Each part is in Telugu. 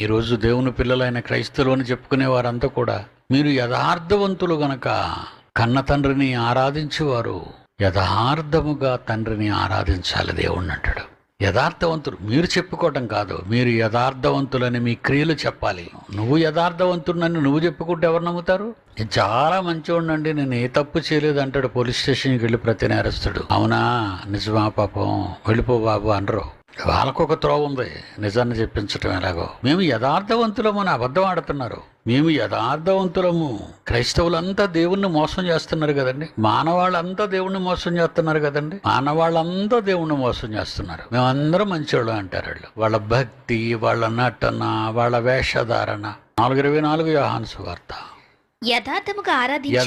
ఈరోజు దేవుని పిల్లలైన క్రైస్తవులు అని చెప్పుకునే వారంతా కూడా మీరు యథార్థవంతులు గనక కన్న తండ్రిని ఆరాధించేవారు యథార్థముగా తండ్రిని ఆరాధించాలి దేవుణ్ణి అంటాడు. యథార్థవంతులు మీరు చెప్పుకోవటం కాదు, మీరు యథార్థవంతులని మీ క్రియలు చెప్పాలి. నువ్వు యథార్థవంతుడినని నువ్వు చెప్పుకుంటే ఎవరు నమ్ముతారు? నేను చాలా మంచివాడినండి, నేను ఏ తప్పు చేయలేదు అంటాడు పోలీస్ స్టేషన్కి వెళ్ళి ప్రతి నేరస్తుడు. అవునా, నిజమా, పాపం వెళ్ళిపో బాబు అనరు. వాళ్ళకొక త్రోవ ఉంది నిజాన్ని చెప్పించటం. ఎలాగో మేము యథార్థవంతులము అని అబద్ధం ఆడుతున్నారు. మేము యథార్థవంతులము. క్రైస్తవులంతా దేవుణ్ణి మోసం చేస్తున్నారు కదండి, మానవాళ్ళంతా దేవుణ్ణి మోసం చేస్తున్నారు కదండి, మానవాళ్ళంతా దేవుణ్ణి మోసం చేస్తున్నారు. మేమందరం మంచివాళ్ళు అంటారు వాళ్ళు. వాళ్ళ భక్తి, వాళ్ళ నటన, వాళ్ళ వేషధారణ. 4:24 యోహాను సువార్త. యథార్థముగా ఆరాధించేవారు.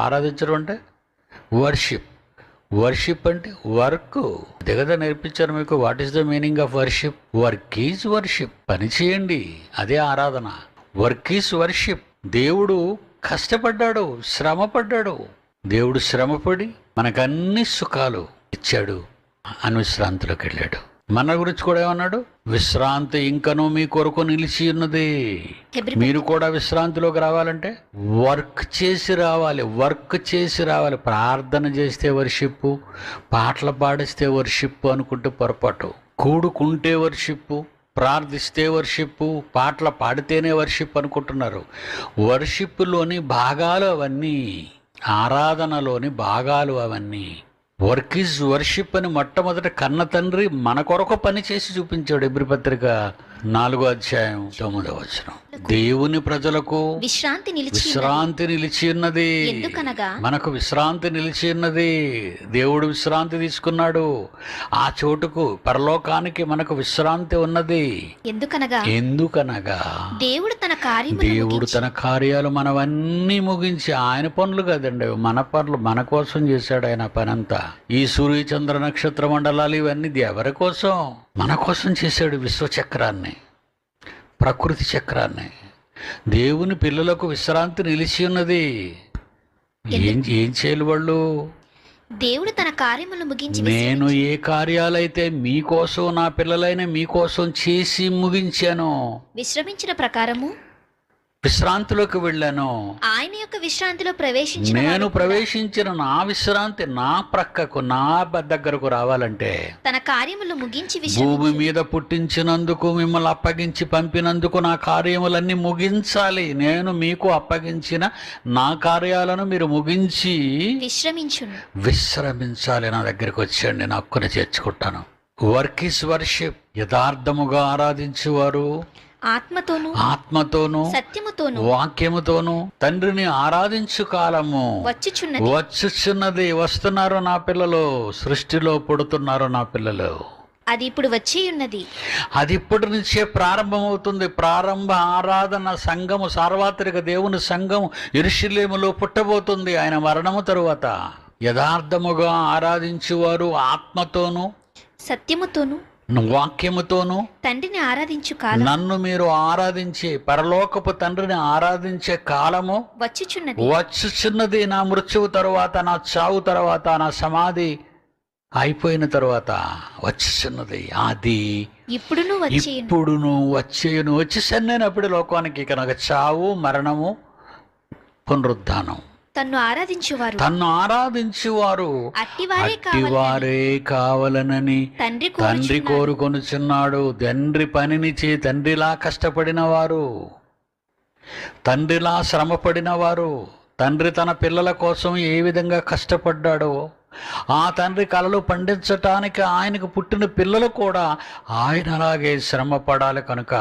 ఆరాధించడం అంటే వర్షిప్. వర్షిప్ అంటే వర్క్. అదే కదా నేర్పించారు మీకు. What is the meaning of worship? Work is worship. పని చేయండి, అదే ఆరాధన. Work is worship. దేవుడు కష్టపడ్డాడు, శ్రమపడ్డాడు. దేవుడు శ్రమపడి మనకన్ని సుఖాలు ఇచ్చాడు అని విశ్రాంతిలోకి వెళ్ళాడు. మన గురించి కూడా ఏమన్నాడు? విశ్రాంతి ఇంకనూ మీ కొరకు నిలిచి ఉన్నది. మీరు కూడా విశ్రాంతిలోకి రావాలంటే వర్క్ చేసి రావాలి. ప్రార్థన చేస్తే వర్షిప్, పాటలు పాడిస్తే వర్షిప్ అనుకుంటే పొరపాటు. కూడుకుంటే వర్షిప్, ప్రార్థిస్తే వర్షిప్, పాటలు పాడితేనే వర్షిప్ అనుకుంటున్నారు. వర్షిప్లోని భాగాలు అవన్నీ, ఆరాధనలోని భాగాలు అవన్నీ. వర్క్ ఈజ్ వర్షిప్ అని మొట్టమొదట కన్న తండ్రి మన కొరకు పని చేసి చూపించాడు. హెబ్రీ పత్రిక 4:9. దేవుని ప్రజలకు విశ్రాంతి నిలిచి ఉన్నది. మనకు విశ్రాంతి నిలిచి ఉన్నది. దేవుడు విశ్రాంతి తీసుకున్నాడు. ఆ చోటుకు, పరలోకానికి మనకు విశ్రాంతి ఉన్నది. ఎందుకనగా దేవుడు తన కార్యాలు మనవన్నీ ముగించి, ఆయన పనులు కదండి, మన పనులు, మన కోసం చేశాడు ఆయన పనంతా. ఈ సూర్య చంద్ర నక్షత్ర మండలాలు ఇవన్నీ ఎవరి కోసం? మన కోసం చేశాడు. విశ్వచక్రాన్ని, ప్రకృతి చక్రాన్ని. దేవుని పిల్లలకు విశ్రాంతి నిలిచి ఉన్నది. ఏం చేయాలి వాళ్ళు? దేవుడు తన కార్యములను ముగించి, నేను ఏ కార్యాలైతే మీకోసం, నా పిల్లలైన మీకోసం చేసి ముగించాను, విశ్రమించిన ప్రకారము విశ్రాంతిలోకి వెళ్ళాను. ఆయన యొక్క విశ్రాంతిలో ప్రవేశించిన నేను ప్రవేశించిన నా విశ్రాంతి నా ప్రక్కకు, నా దగ్గరకు రావాలంటే తన కార్యములు ముగించి, భూమి మీద పుట్టించినందుకు, మిమ్మల్ని అప్పగించి పంపినందుకు నా కార్యములన్నీ ముగించాలి. నేను మీకు అప్పగించిన నా కార్యాలను మీరు ముగించి విశ్రమించాలి. నా దగ్గరికి వచ్చేయండి, నా హక్కును చేర్చుకుంటాను. Work is worship. యథార్థముగా ఆరాధించేవారు ఆత్మతోను సత్యముతోను వాక్యముతోను తండ్రిని ఆరాధించు కాలము వచ్చుచున్నది. వస్తున్నారు నా పిల్లలు, సృష్టిలో పుడుతున్నారు నా పిల్లలు. అది ఇప్పుడు వచ్చి ఉన్నది. అది ఇప్పటి నుంచే ప్రారంభమవుతుంది. ప్రారంభ ఆరాధన సంఘము, సార్వత్రిక దేవుని సంఘము యెరూషలేములో పుట్టబోతుంది ఆయన మరణము తరువాత. యథార్థముగా ఆరాధించువారు ఆత్మతోను సత్యముతోను వాక్యముతోను తండ్రిని ఆరాధించు కాలం, నన్ను మీరు ఆరాధించే పరలోకపు తండ్రిని ఆరాధించే కాలము వచ్చుచున్నది. నా మృత్యువు తరువాత, నా చావు తరువాత, నా సమాధి అయిపోయిన తరువాత వచ్చుచున్నది. అది ఇప్పుడును వచ్చేయును. వచ్చేసాను నేను అప్పుడు లోకానికి. కనుక చావు, మరణము, పునరుద్ధానం. తన్ను ఆరాధించువారు అట్టివారే కావాలనని తండ్రి కోరుకొనుచున్నాడు. తండ్రి పనిని తండ్రిలా కష్టపడిన వారు, తండ్రిలా శ్రమపడిన వారు, తండ్రి తన పిల్లల కోసం ఏ విధంగా కష్టపడ్డాడో, ఆ తండ్రి కలలు పండించటానికి ఆయనకు పుట్టిన పిల్లలు కూడా ఆయన అలాగే శ్రమ పడాలి. కనుక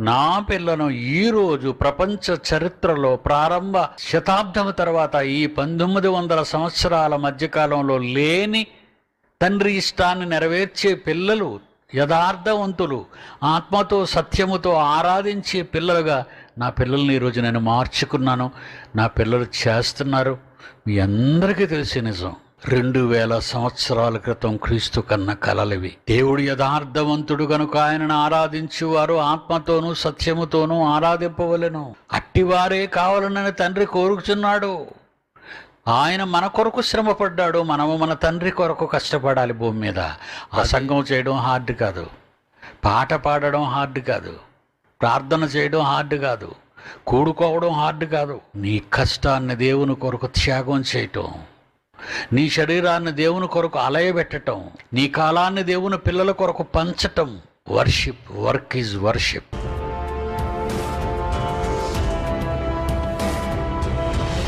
నా పిల్లను ఈరోజు ప్రపంచ చరిత్రలో ప్రారంభ శతాబ్దం తర్వాత, ఈ 1900 సంవత్సరాల మధ్యకాలంలో లేని తండ్రి ఇష్టాన్ని నెరవేర్చే పిల్లలు, యథార్థవంతులు, ఆత్మతో సత్యముతో ఆరాధించే పిల్లలుగా నా పిల్లల్ని ఈరోజు నేను మార్చుకున్నాను. నా పిల్లలు చేస్తున్నారు. మీ అందరికీ తెలిసే నిజం. 2000 సంవత్సరాల క్రితం క్రీస్తు కన్న కలలివి. దేవుడు యథార్థవంతుడు కనుక ఆయనను ఆరాధించువారు ఆత్మతోనూ సత్యముతోనూ ఆరాధింపవలెను. అట్టివారే కావాలనని తండ్రి కోరుచున్నాడు. ఆయన మన కొరకు శ్రమపడ్డాడు, మనము మన తండ్రి కొరకు కష్టపడాలి భూమి మీద. ప్రసంగం చేయడం హార్డ్ కాదు, పాట పాడడం హార్డ్ కాదు, ప్రార్థన చేయడం హార్డ్ కాదు, కూడుకోవడం హార్డ్ కాదు. నీ కష్టాన్ని దేవుని కొరకు త్యాగం చేయటం, నీ శరీరాన్ని దేవుని కొరకు అలయబెట్టడం, నీ కాలాన్ని దేవుని పిల్లల కొరకు పంచటం వర్షిప్. Work is worship.